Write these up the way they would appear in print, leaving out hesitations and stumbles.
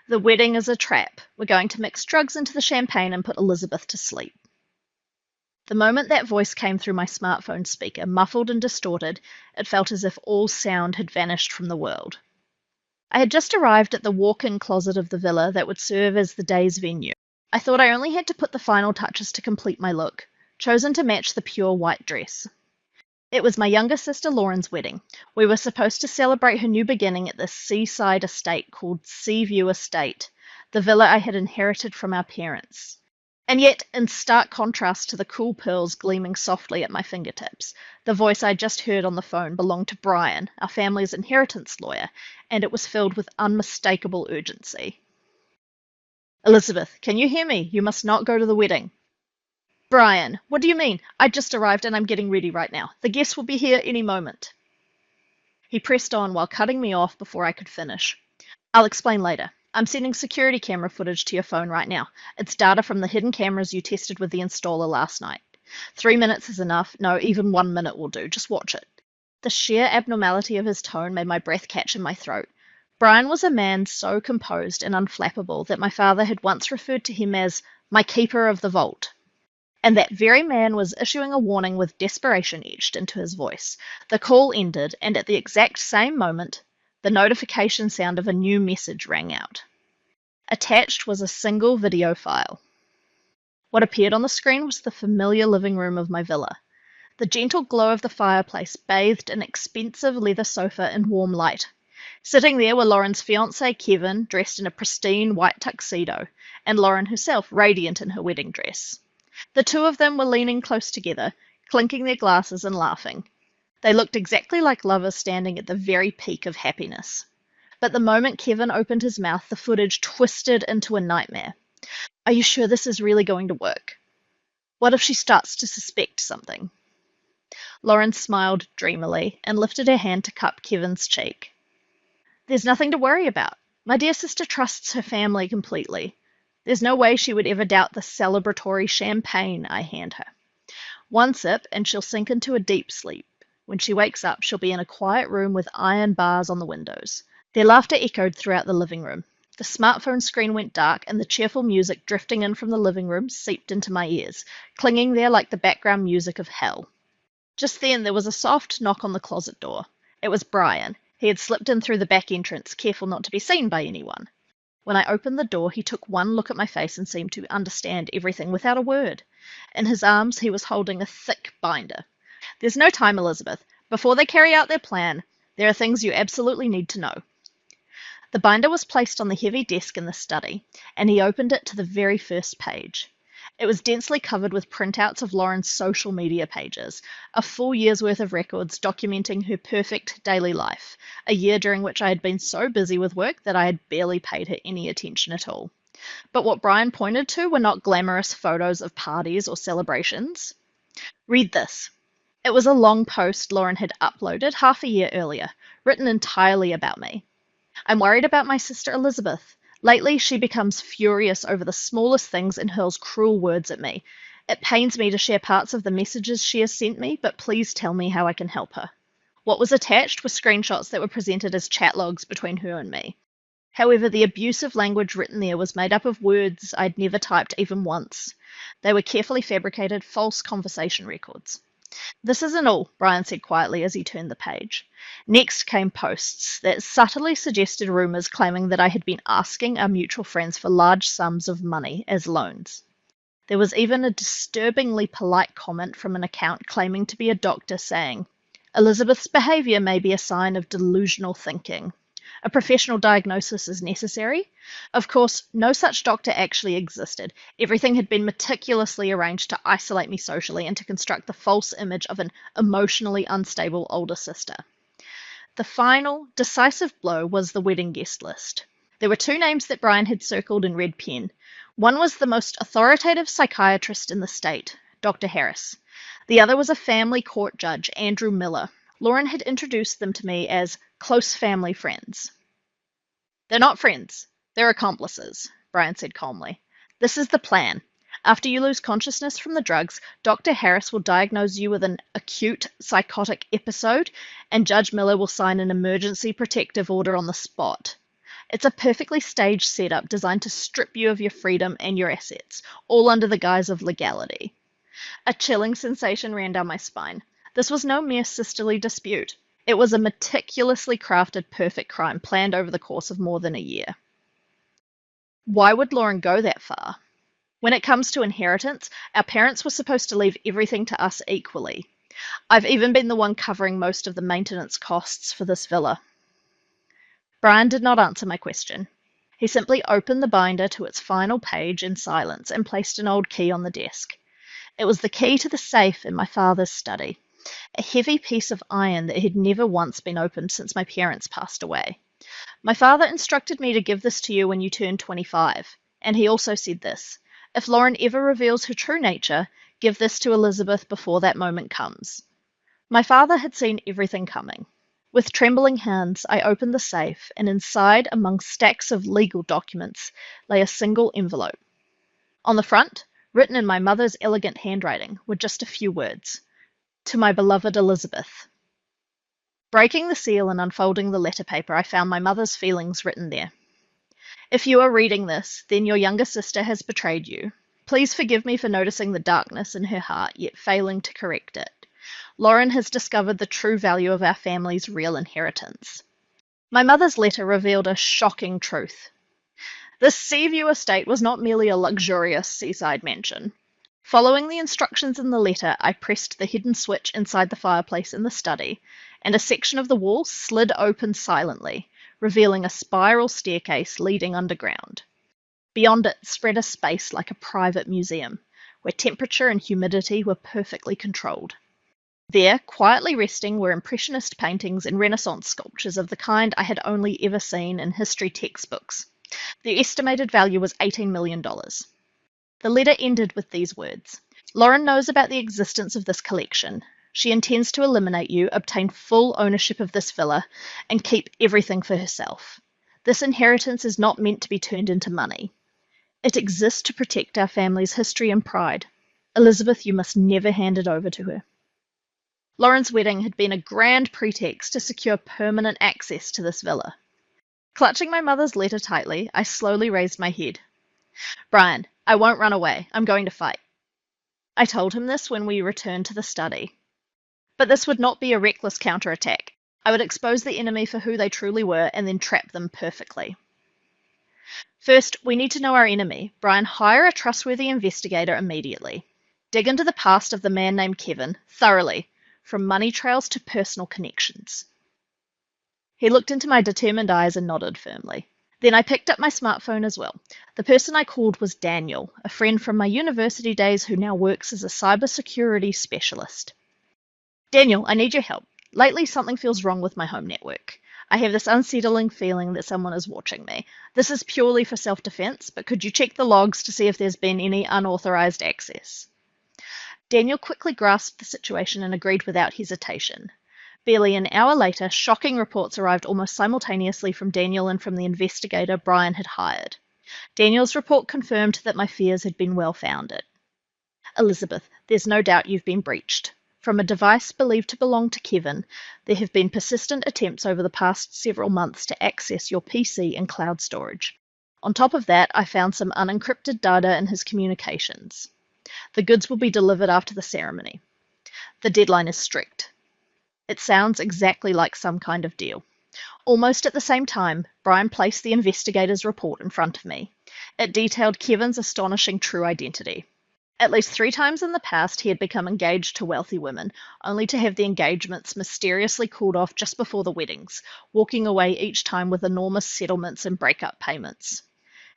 The wedding is a trap. We're going to mix drugs into the champagne and put Elizabeth to sleep. The moment that voice came through my smartphone speaker, muffled and distorted, it felt as if all sound had vanished from the world. I had just arrived at the walk-in closet of the villa that would serve as the day's venue. I thought I only had to put the final touches to complete my look, chosen to match the pure white dress. It was my younger sister Lauren's wedding. We were supposed to celebrate her new beginning at this seaside estate called Seaview Estate, the villa I had inherited from our parents. And yet, in stark contrast to the cool pearls gleaming softly at my fingertips, the voice I just heard on the phone belonged to Brian, our family's inheritance lawyer, and it was filled with unmistakable urgency. Elizabeth, can you hear me? You must not go to the wedding. Brian, what do you mean? I just arrived and I'm getting ready right now. The guests will be here any moment. He pressed on while cutting me off before I could finish. I'll explain later. I'm sending security camera footage to your phone right now. It's data from the hidden cameras you tested with the installer last night. 3 minutes is enough. No, even 1 minute will do. Just watch it. The sheer abnormality of his tone made my breath catch in my throat. Brian was a man so composed and unflappable that my father had once referred to him as my keeper of the vault. And that very man was issuing a warning with desperation etched into his voice. The call ended, and at the exact same moment, the notification sound of a new message rang out. Attached was a single video file. What appeared on the screen was the familiar living room of my villa. The gentle glow of the fireplace bathed an expensive leather sofa in warm light. Sitting there were Lauren's fiancé, Kevin, dressed in a pristine white tuxedo, and Lauren herself, radiant in her wedding dress. The two of them were leaning close together, clinking their glasses and laughing. They looked exactly like lovers standing at the very peak of happiness. But the moment Kevin opened his mouth, the footage twisted into a nightmare. Are you sure this is really going to work? What if she starts to suspect something? Lauren smiled dreamily and lifted her hand to cup Kevin's cheek. There's nothing to worry about. My dear sister trusts her family completely. There's no way she would ever doubt the celebratory champagne I hand her. 1 sip and she'll sink into a deep sleep. When she wakes up, she'll be in a quiet room with iron bars on the windows. Their laughter echoed throughout the living room. The smartphone screen went dark, and the cheerful music drifting in from the living room seeped into my ears, clinging there like the background music of hell. Just then there was a soft knock on the closet door. It was Brian. He had slipped in through the back entrance, careful not to be seen by anyone. When I opened the door, he took one look at my face and seemed to understand everything without a word. In his arms, he was holding a thick binder. There's no time, Elizabeth. Before they carry out their plan, there are things you absolutely need to know. The binder was placed on the heavy desk in the study, and he opened it to the very first page. It was densely covered with printouts of Lauren's social media pages, a full year's worth of records documenting her perfect daily life, a year during which I had been so busy with work that I had barely paid her any attention at all. But what Brian pointed to were not glamorous photos of parties or celebrations. Read this. It was a long post Lauren had uploaded half a year earlier, written entirely about me. I'm worried about my sister Elizabeth. Lately, she becomes furious over the smallest things and hurls cruel words at me. It pains me to share parts of the messages she has sent me, but please tell me how I can help her. What was attached were screenshots that were presented as chat logs between her and me. However, the abusive language written there was made up of words I'd never typed even once. They were carefully fabricated, false conversation records. This isn't all, Brian said quietly as he turned the page. Next came posts that subtly suggested rumours claiming that I had been asking our mutual friends for large sums of money as loans. There was even a disturbingly polite comment from an account claiming to be a doctor saying, Elizabeth's behaviour may be a sign of delusional thinking. A professional diagnosis is necessary. Of course, no such doctor actually existed. Everything had been meticulously arranged to isolate me socially and to construct the false image of an emotionally unstable older sister. The final, decisive blow was the wedding guest list. There were 2 names that Brian had circled in red pen. One was the most authoritative psychiatrist in the state, Dr. Harris. The other was a family court judge, Andrew Miller. Lauren had introduced them to me as close family friends. They're not friends. They're accomplices, Brian said calmly. This is the plan. After you lose consciousness from the drugs, Dr. Harris will diagnose you with an acute psychotic episode, and Judge Miller will sign an emergency protective order on the spot. It's a perfectly staged setup designed to strip you of your freedom and your assets, all under the guise of legality. A chilling sensation ran down my spine. This was no mere sisterly dispute. It was a meticulously crafted perfect crime planned over the course of more than a year. Why would Lauren go that far? When it comes to inheritance, our parents were supposed to leave everything to us equally. I've even been the one covering most of the maintenance costs for this villa. Brian did not answer my question. He simply opened the binder to its final page in silence and placed an old key on the desk. It was the key to the safe in my father's study, a heavy piece of iron that had never once been opened since my parents passed away. My father instructed me to give this to you when you turn 25, and he also said this: if Lauren ever reveals her true nature, give this to Elizabeth before that moment comes. My father had seen everything coming. With trembling hands, I opened the safe, and inside, among stacks of legal documents, lay a single envelope. On the front, written in my mother's elegant handwriting, were just a few words: to my beloved Elizabeth. Breaking the seal and unfolding the letter paper, I found my mother's feelings written there. If you are reading this, then your younger sister has betrayed you. Please forgive me for noticing the darkness in her heart, yet failing to correct it. Lauren has discovered the true value of our family's real inheritance. My mother's letter revealed a shocking truth. The Seaview estate was not merely a luxurious seaside mansion. Following the instructions in the letter, I pressed the hidden switch inside the fireplace in the study, and a section of the wall slid open silently, revealing a spiral staircase leading underground. Beyond it spread a space like a private museum, where temperature and humidity were perfectly controlled. There, quietly resting, were Impressionist paintings and Renaissance sculptures of the kind I had only ever seen in history textbooks. Their estimated value was $18 million. The letter ended with these words: Lauren knows about the existence of this collection. She intends to eliminate you, obtain full ownership of this villa, and keep everything for herself. This inheritance is not meant to be turned into money. It exists to protect our family's history and pride. Elizabeth, you must never hand it over to her. Lauren's wedding had been a grand pretext to secure permanent access to this villa. Clutching my mother's letter tightly, I slowly raised my head. Brian, I won't run away. I'm going to fight. I told him this when we returned to the study. But this would not be a reckless counterattack. I would expose the enemy for who they truly were and then trap them perfectly. First, we need to know our enemy. Brian, hire a trustworthy investigator immediately. Dig into the past of the man named Kevin, thoroughly, from money trails to personal connections. He looked into my determined eyes and nodded firmly. Then I picked up my smartphone as well. The person I called was Daniel, a friend from my university days who now works as a cybersecurity specialist. Daniel, I need your help. Lately, something feels wrong with my home network. I have this unsettling feeling that someone is watching me. This is purely for self-defense, but could you check the logs to see if there's been any unauthorized access? Daniel quickly grasped the situation and agreed without hesitation. Barely an hour later, shocking reports arrived almost simultaneously from Daniel and from the investigator Brian had hired. Daniel's report confirmed that my fears had been well-founded. Elizabeth, there's no doubt you've been breached. From a device believed to belong to Kevin, there have been persistent attempts over the past several months to access your PC and cloud storage. On top of that, I found some unencrypted data in his communications. The goods will be delivered after the ceremony. The deadline is strict. It sounds exactly like some kind of deal. Almost at the same time, Brian placed the investigator's report in front of me. It detailed Kevin's astonishing true identity. At least 3 times in the past, he had become engaged to wealthy women, only to have the engagements mysteriously called off just before the weddings, walking away each time with enormous settlements and breakup payments.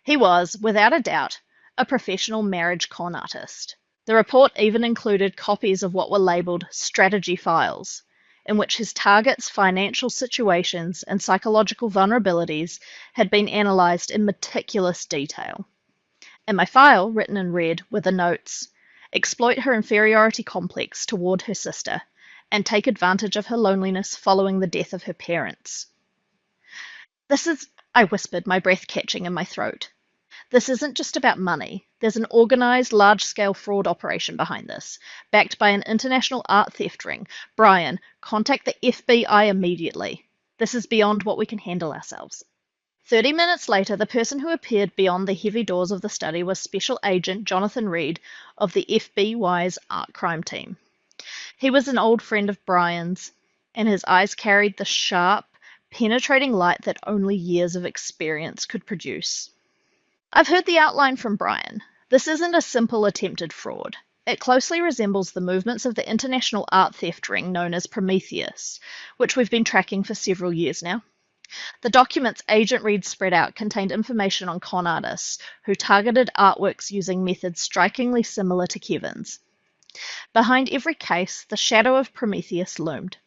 He was, without a doubt, a professional marriage con artist. The report even included copies of what were labeled strategy files, in which his target's financial situations and psychological vulnerabilities had been analysed in meticulous detail. In my file, written in red, were the notes: exploit her inferiority complex toward her sister, and take advantage of her loneliness following the death of her parents. I whispered, my breath catching in my throat. This isn't just about money. There's an organised, large-scale fraud operation behind this, backed by an international art theft ring. Brian, contact the FBI immediately. This is beyond what we can handle ourselves. 30 minutes later, the person who appeared beyond the heavy doors of the study was Special Agent Jonathan Reed of the FBI's Art Crime Team. He was an old friend of Brian's, and his eyes carried the sharp, penetrating light that only years of experience could produce. I've heard the outline from Brian. This isn't a simple attempted fraud. It closely resembles the movements of the international art theft ring known as Prometheus, which we've been tracking for several years now. The documents Agent Reed spread out contained information on con artists who targeted artworks using methods strikingly similar to Kevin's. Behind every case, the shadow of Prometheus loomed.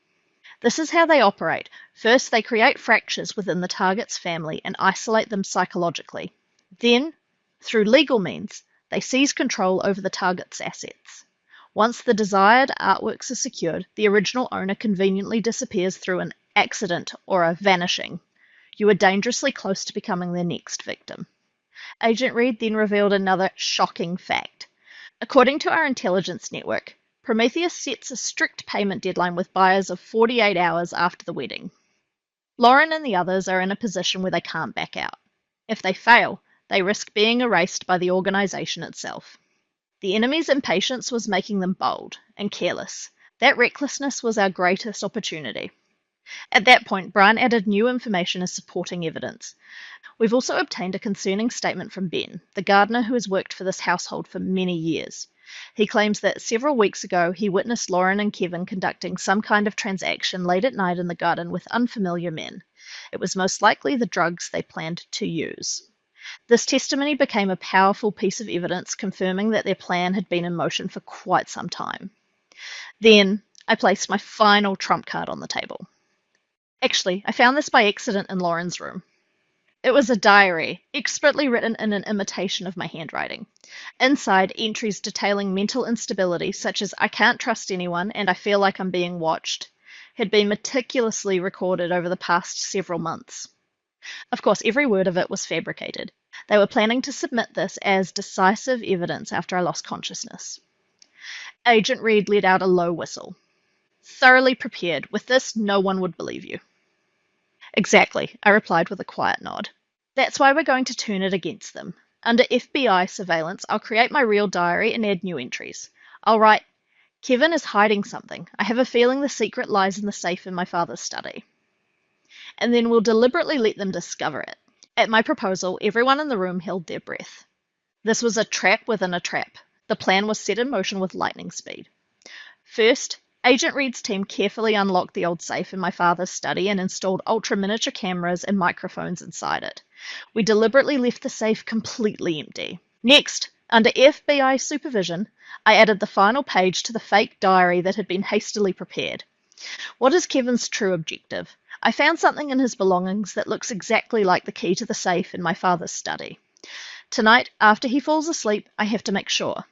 This is how they operate. First, they create fractures within the target's family and isolate them psychologically. Then, through legal means, they seize control over the target's assets. Once the desired artworks are secured, the original owner conveniently disappears through an accident or a vanishing. You are dangerously close to becoming their next victim. Agent Reed then revealed another shocking fact. According to our intelligence network, Prometheus sets a strict payment deadline with buyers of 48 hours after the wedding. Lauren and the others are in a position where they can't back out. If they fail, they risk being erased by the organization itself. The enemy's impatience was making them bold and careless. That recklessness was our greatest opportunity. At that point, Brian added new information as supporting evidence. We've also obtained a concerning statement from Ben, the gardener who has worked for this household for many years. He claims that several weeks ago he witnessed Lauren and Kevin conducting some kind of transaction late at night in the garden with unfamiliar men. It was most likely the drugs they planned to use. This testimony became a powerful piece of evidence confirming that their plan had been in motion for quite some time. Then I placed my final trump card on the table. Actually, I found this by accident in Lauren's room. It was a diary, expertly written in an imitation of my handwriting. Inside, entries detailing mental instability, such as "I can't trust anyone and I feel like I'm being watched," had been meticulously recorded over the past several months. Of course, every word of it was fabricated. They were planning to submit this as decisive evidence after I lost consciousness. Agent Reed let out a low whistle. Thoroughly prepared. With this, no one would believe you. Exactly, I replied with a quiet nod. That's why we're going to turn it against them. Under FBI surveillance, I'll create my real diary and add new entries. I'll write, "Kevin is hiding something. I have a feeling the secret lies in the safe in my father's study." And then we'll deliberately let them discover it. At my proposal, everyone in the room held their breath. This was a trap within a trap. The plan was set in motion with lightning speed. First, Agent Reed's team carefully unlocked the old safe in my father's study and installed ultra-miniature cameras and microphones inside it. We deliberately left the safe completely empty. Next, under FBI supervision, I added the final page to the fake diary that had been hastily prepared. What is Kevin's true objective? I found something in his belongings that looks exactly like the key to the safe in my father's study. Tonight, after he falls asleep, I have to make sure.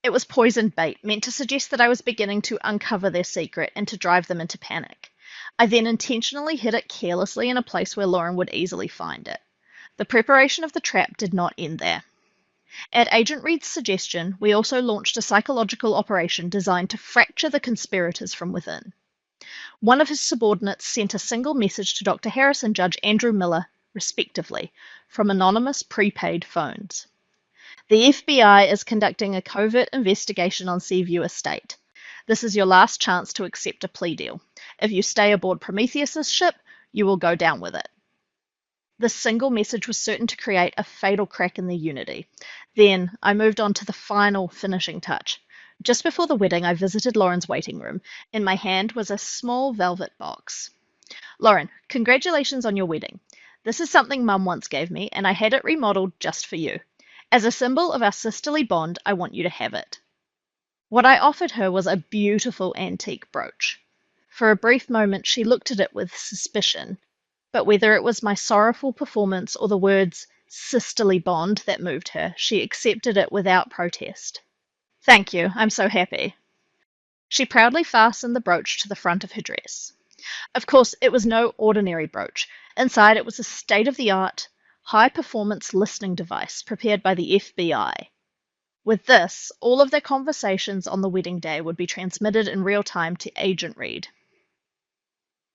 It was poisoned bait, meant to suggest that I was beginning to uncover their secret and to drive them into panic. I then intentionally hid it carelessly in a place where Lauren would easily find it. The preparation of the trap did not end there. At Agent Reed's suggestion, we also launched a psychological operation designed to fracture the conspirators from within. One of his subordinates sent a single message to Dr. Harris and Judge Andrew Miller, respectively, from anonymous prepaid phones. The FBI is conducting a covert investigation on Seaview Estate. This is your last chance to accept a plea deal. If you stay aboard Prometheus's ship, you will go down with it. This single message was certain to create a fatal crack in their unity. Then I moved on to the final finishing touch. Just before the wedding, I visited Lauren's waiting room. In my hand was a small velvet box. "Lauren, congratulations on your wedding. This is something Mum once gave me, and I had it remodeled just for you. As a symbol of our sisterly bond, I want you to have it." What I offered her was a beautiful antique brooch. For a brief moment, she looked at it with suspicion, but whether it was my sorrowful performance or the words "sisterly bond" that moved her, she accepted it without protest. "Thank you, I'm so happy." She proudly fastened the brooch to the front of her dress. Of course, it was no ordinary brooch. Inside it was a state-of-the-art, high-performance listening device prepared by the FBI. With this, all of their conversations on the wedding day would be transmitted in real time to Agent Reed.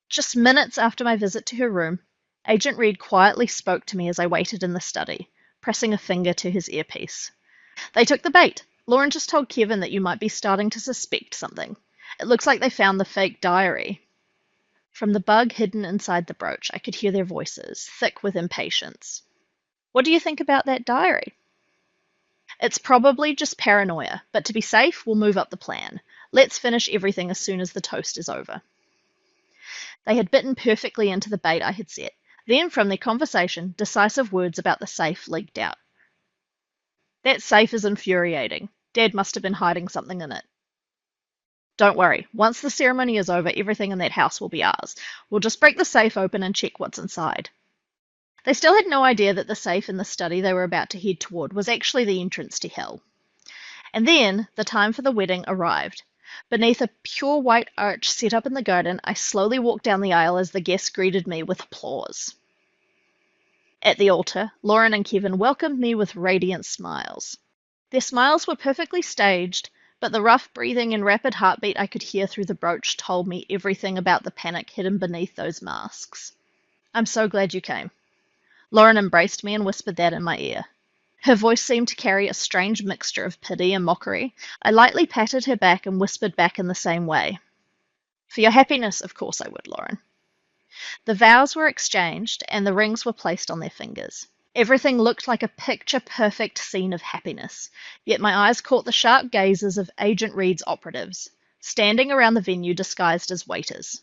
Just minutes after my visit to her room, Agent Reed quietly spoke to me as I waited in the study, pressing a finger to his earpiece. They took the bait. Lauren just told Kevin that you might be starting to suspect something. It looks like they found the fake diary. From the bug hidden inside the brooch, I could hear their voices, thick with impatience. What do you think about that diary? It's probably just paranoia, but to be safe, we'll move up the plan. Let's finish everything as soon as the toast is over. They had bitten perfectly into the bait I had set. Then, from their conversation, decisive words about the safe leaked out. That safe is infuriating. Dad must have been hiding something in it. Don't worry. Once the ceremony is over, everything in that house will be ours. We'll just break the safe open and check what's inside. They still had no idea that the safe in the study they were about to head toward was actually the entrance to hell. And then the time for the wedding arrived. Beneath a pure white arch set up in the garden, I slowly walked down the aisle as the guests greeted me with applause. At the altar, Lauren and Kevin welcomed me with radiant smiles. Their smiles were perfectly staged, but the rough breathing and rapid heartbeat I could hear through the brooch told me everything about the panic hidden beneath those masks. I'm so glad you came. Lauren embraced me and whispered that in my ear. Her voice seemed to carry a strange mixture of pity and mockery. I lightly patted her back and whispered back in the same way. For your happiness, of course I would, Lauren. The vows were exchanged, and the rings were placed on their fingers. Everything looked like a picture-perfect scene of happiness, yet my eyes caught the sharp gazes of Agent Reed's operatives, standing around the venue disguised as waiters.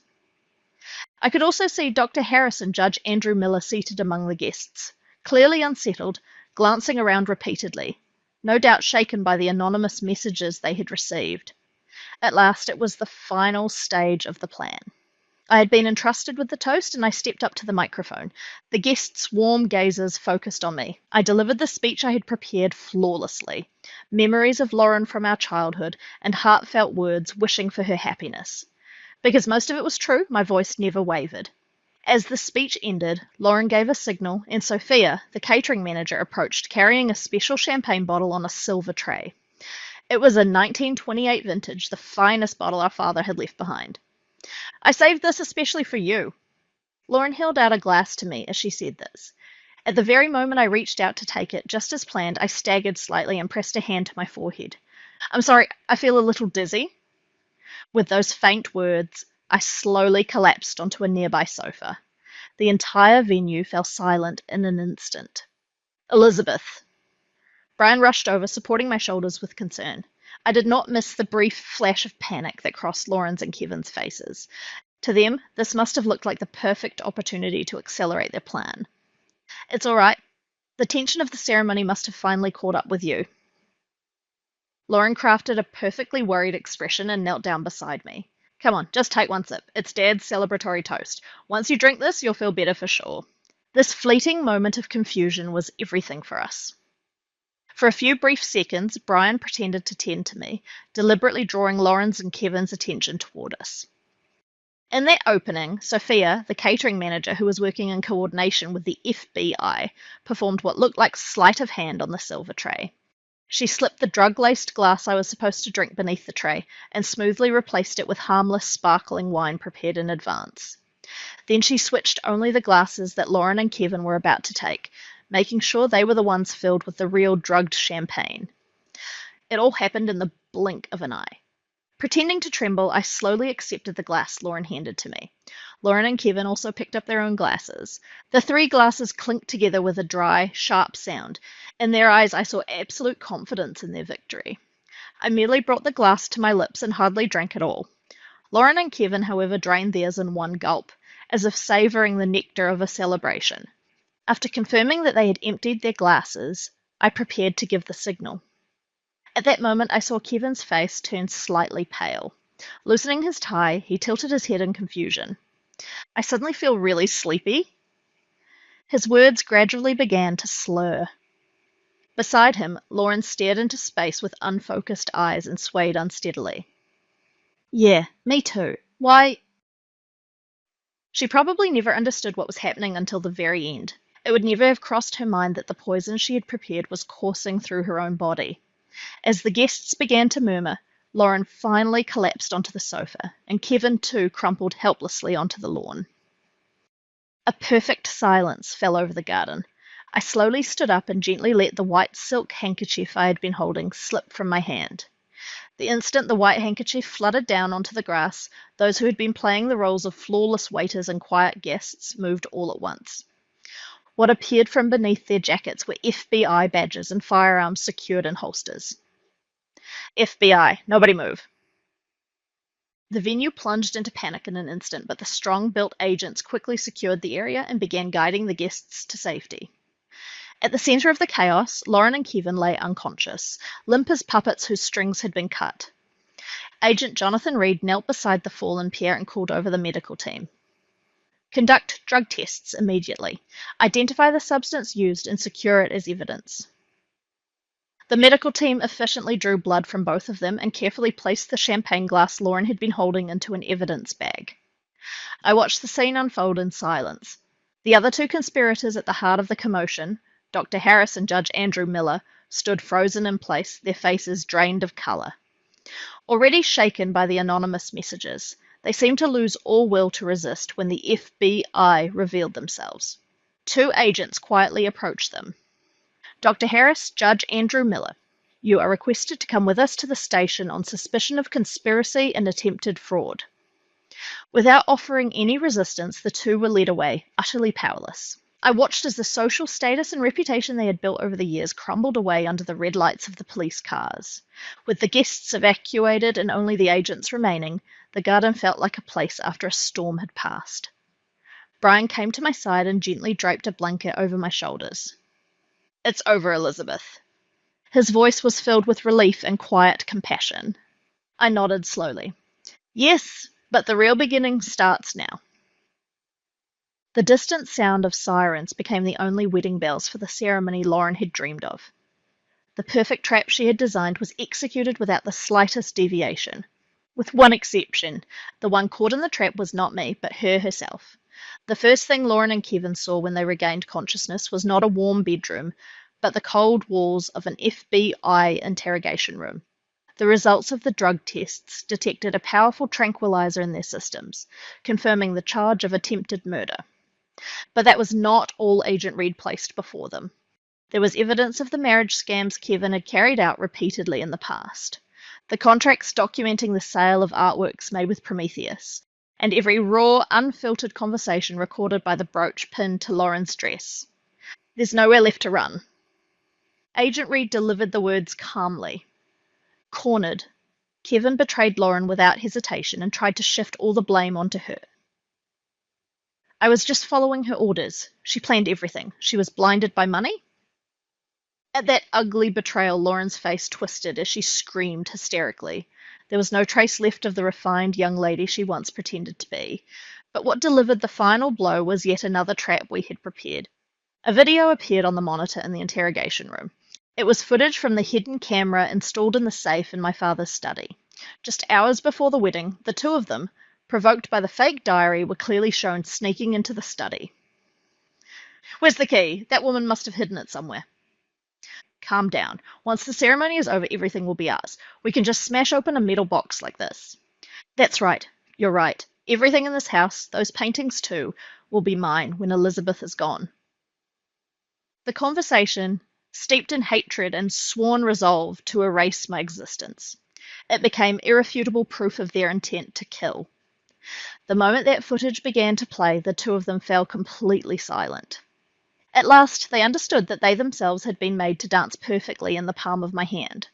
I could also see Dr. Harris and Judge Andrew Miller seated among the guests, clearly unsettled, glancing around repeatedly, no doubt shaken by the anonymous messages they had received. At last it was the final stage of the plan. I had been entrusted with the toast, and I stepped up to the microphone. The guests' warm gazes focused on me. I delivered the speech I had prepared flawlessly. Memories of Lauren from our childhood, and heartfelt words wishing for her happiness. Because most of it was true, my voice never wavered. As the speech ended, Lauren gave a signal, and Sophia, the catering manager, approached, carrying a special champagne bottle on a silver tray. It was a 1928 vintage, the finest bottle our father had left behind. I saved this especially for you. Lauren held out a glass to me as she said this. At the very moment I reached out to take it, just as planned, I staggered slightly and pressed a hand to my forehead. I'm sorry, I feel a little dizzy. With those faint words, I slowly collapsed onto a nearby sofa. The entire venue fell silent in an instant. Elizabeth. Brian rushed over, supporting my shoulders with concern. I did not miss the brief flash of panic that crossed Lauren's and Kevin's faces. To them, this must have looked like the perfect opportunity to accelerate their plan. It's all right. The tension of the ceremony must have finally caught up with you. Lauren crafted a perfectly worried expression and knelt down beside me. Come on, just take one sip. It's Dad's celebratory toast. Once you drink this, you'll feel better for sure. This fleeting moment of confusion was everything for us. For a few brief seconds, Brian pretended to tend to me, deliberately drawing Lauren's and Kevin's attention toward us. In that opening, Sophia, the catering manager who was working in coordination with the FBI, performed what looked like sleight of hand on the silver tray. She slipped the drug-laced glass I was supposed to drink beneath the tray and smoothly replaced it with harmless sparkling wine prepared in advance. Then she switched only the glasses that Lauren and Kevin were about to take, making sure they were the ones filled with the real drugged champagne. It all happened in the blink of an eye. Pretending to tremble, I slowly accepted the glass Lauren handed to me. Lauren and Kevin also picked up their own glasses. The 3 glasses clinked together with a dry, sharp sound. In their eyes, I saw absolute confidence in their victory. I merely brought the glass to my lips and hardly drank at all. Lauren and Kevin, however, drained theirs in one gulp, as if savouring the nectar of a celebration. After confirming that they had emptied their glasses, I prepared to give the signal. At that moment, I saw Kevin's face turn slightly pale. Loosening his tie, he tilted his head in confusion. I suddenly feel really sleepy. His words gradually began to slur. Beside him, Lauren stared into space with unfocused eyes and swayed unsteadily. Yeah, me too. Why? She probably never understood what was happening until the very end. It would never have crossed her mind that the poison she had prepared was coursing through her own body. As the guests began to murmur, Lauren finally collapsed onto the sofa, and Kevin too crumpled helplessly onto the lawn. A perfect silence fell over the garden. I slowly stood up and gently let the white silk handkerchief I had been holding slip from my hand. The instant the white handkerchief fluttered down onto the grass, those who had been playing the roles of flawless waiters and quiet guests moved all at once. What appeared from beneath their jackets were FBI badges and firearms secured in holsters. FBI, nobody move. The venue plunged into panic in an instant, but the strong-built agents quickly secured the area and began guiding the guests to safety. At the center of the chaos, Lauren and Kevin lay unconscious, limp as puppets whose strings had been cut. Agent Jonathan Reed knelt beside the fallen pair and called over the medical team. Conduct drug tests immediately. Identify the substance used and secure it as evidence. The medical team efficiently drew blood from both of them and carefully placed the champagne glass Lauren had been holding into an evidence bag. I watched the scene unfold in silence. The other two conspirators at the heart of the commotion, Dr. Harris and Judge Andrew Miller, stood frozen in place, their faces drained of colour. Already shaken by the anonymous messages, they seemed to lose all will to resist when the FBI revealed themselves. Two agents quietly approached them. Dr. Harris, Judge Andrew Miller, you are requested to come with us to the station on suspicion of conspiracy and attempted fraud. Without offering any resistance, the two were led away, utterly powerless. I watched as the social status and reputation they had built over the years crumbled away under the red lights of the police cars. With the guests evacuated and only the agents remaining, the garden felt like a place after a storm had passed. Brian came to my side and gently draped a blanket over my shoulders. It's over, Elizabeth. His voice was filled with relief and quiet compassion. I nodded slowly. Yes, but the real beginning starts now. The distant sound of sirens became the only wedding bells for the ceremony Lauren had dreamed of. The perfect trap she had designed was executed without the slightest deviation. With one exception, the one caught in the trap was not me, but her herself. The first thing Lauren and Kevin saw when they regained consciousness was not a warm bedroom, but the cold walls of an FBI interrogation room. The results of the drug tests detected a powerful tranquilizer in their systems, confirming the charge of attempted murder. But that was not all Agent Reed placed before them. There was evidence of the marriage scams Kevin had carried out repeatedly in the past. The contracts documenting the sale of artworks made with Prometheus, and every raw, unfiltered conversation recorded by the brooch pinned to Lauren's dress. There's nowhere left to run. Agent Reed delivered the words calmly. Cornered, Kevin betrayed Lauren without hesitation and tried to shift all the blame onto her. I was just following her orders. She planned everything. She was blinded by money? At that ugly betrayal, Lauren's face twisted as she screamed hysterically. There was no trace left of the refined young lady she once pretended to be. But what delivered the final blow was yet another trap we had prepared. A video appeared on the monitor in the interrogation room. It was footage from the hidden camera installed in the safe in my father's study. Just hours before the wedding, the two of them, provoked by the fake diary, were clearly shown sneaking into the study. Where's the key? That woman must have hidden it somewhere. Calm down. Once the ceremony is over, everything will be ours. We can just smash open a metal box like this. That's right. You're right. Everything in this house, those paintings too, will be mine when Elizabeth is gone. The conversation, steeped in hatred and sworn resolve to erase my existence. It became irrefutable proof of their intent to kill. The moment that footage began to play, the two of them fell completely silent. At last, they understood that they themselves had been made to dance perfectly in the palm of my hand.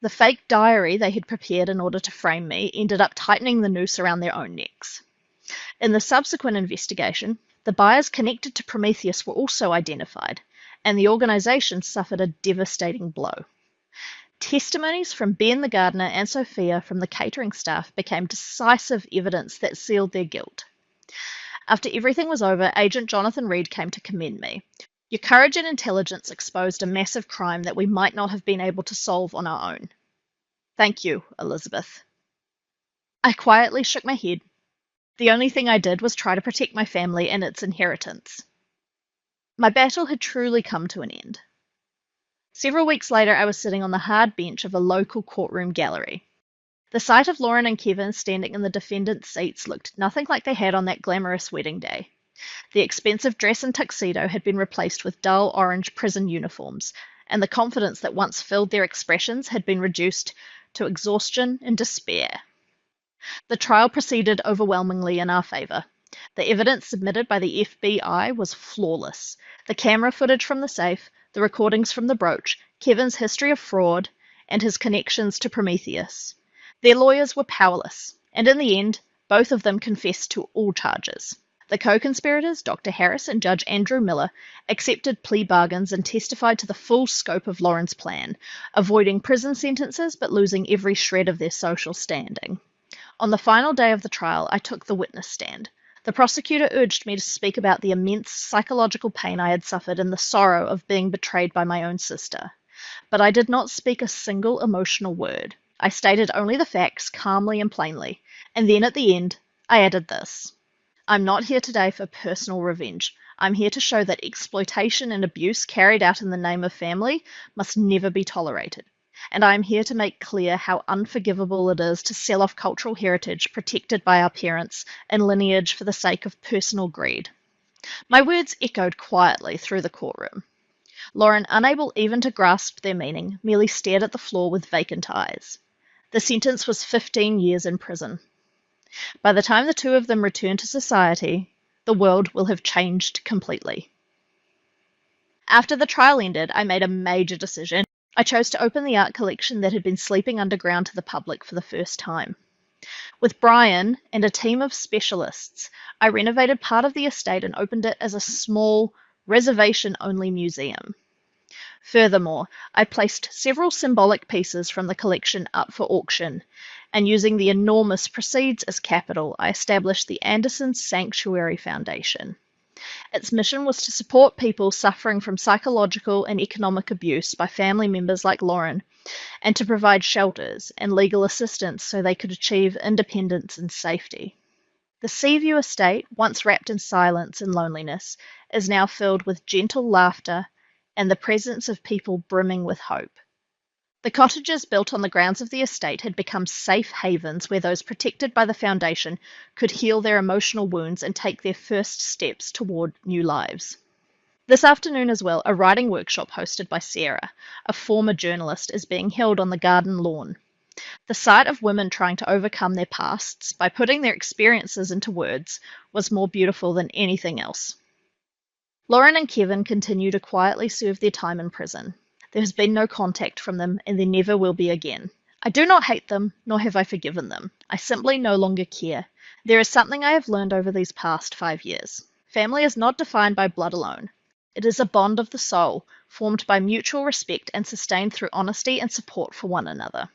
The fake diary they had prepared in order to frame me ended up tightening the noose around their own necks. In the subsequent investigation, the buyers connected to Prometheus were also identified, and the organization suffered a devastating blow. Testimonies from Ben the gardener and Sophia from the catering staff became decisive evidence that sealed their guilt. After everything was over, Agent Jonathan Reed came to commend me. Your courage and intelligence exposed a massive crime that we might not have been able to solve on our own. Thank you, Elizabeth. I quietly shook my head. The only thing I did was try to protect my family and its inheritance. My battle had truly come to an end. Several weeks later, I was sitting on the hard bench of a local courtroom gallery. The sight of Lauren and Kevin standing in the defendant's seats looked nothing like they had on that glamorous wedding day. The expensive dress and tuxedo had been replaced with dull orange prison uniforms, and the confidence that once filled their expressions had been reduced to exhaustion and despair. The trial proceeded overwhelmingly in our favor. The evidence submitted by the FBI was flawless. The camera footage from the safe, the recordings from the brooch, Kevin's history of fraud, and his connections to Prometheus. Their lawyers were powerless, and in the end, both of them confessed to all charges. The co-conspirators, Dr. Harris and Judge Andrew Miller, accepted plea bargains and testified to the full scope of Lauren's plan, avoiding prison sentences but losing every shred of their social standing. On the final day of the trial, I took the witness stand. The prosecutor urged me to speak about the immense psychological pain I had suffered and the sorrow of being betrayed by my own sister. But I did not speak a single emotional word. I stated only the facts calmly and plainly, and then at the end, I added this. I'm not here today for personal revenge. I'm here to show that exploitation and abuse carried out in the name of family must never be tolerated. And I am here to make clear how unforgivable it is to sell off cultural heritage protected by our parents and lineage for the sake of personal greed. My words echoed quietly through the courtroom. Lauren, unable even to grasp their meaning, merely stared at the floor with vacant eyes. The sentence was 15 years in prison. By the time the two of them return to society, the world will have changed completely. After the trial ended, I made a major decision. I chose to open the art collection that had been sleeping underground to the public for the first time. With Brian and a team of specialists, I renovated part of the estate and opened it as a small, reservation-only museum. Furthermore, I placed several symbolic pieces from the collection up for auction, and using the enormous proceeds as capital, I established the Anderson Sanctuary Foundation. Its mission was to support people suffering from psychological and economic abuse by family members like Lauren, and to provide shelters and legal assistance so they could achieve independence and safety. The Seaview estate, once wrapped in silence and loneliness, is now filled with gentle laughter and the presence of people brimming with hope. The cottages built on the grounds of the estate had become safe havens where those protected by the foundation could heal their emotional wounds and take their first steps toward new lives. This afternoon as well, a writing workshop hosted by Sarah, a former journalist, is being held on the garden lawn. The sight of women trying to overcome their pasts by putting their experiences into words was more beautiful than anything else. Lauren and Kevin continue to quietly serve their time in prison. There has been no contact from them, and there never will be again. I do not hate them, nor have I forgiven them. I simply no longer care. There is something I have learned over these past 5 years. Family is not defined by blood alone. It is a bond of the soul, formed by mutual respect and sustained through honesty and support for one another.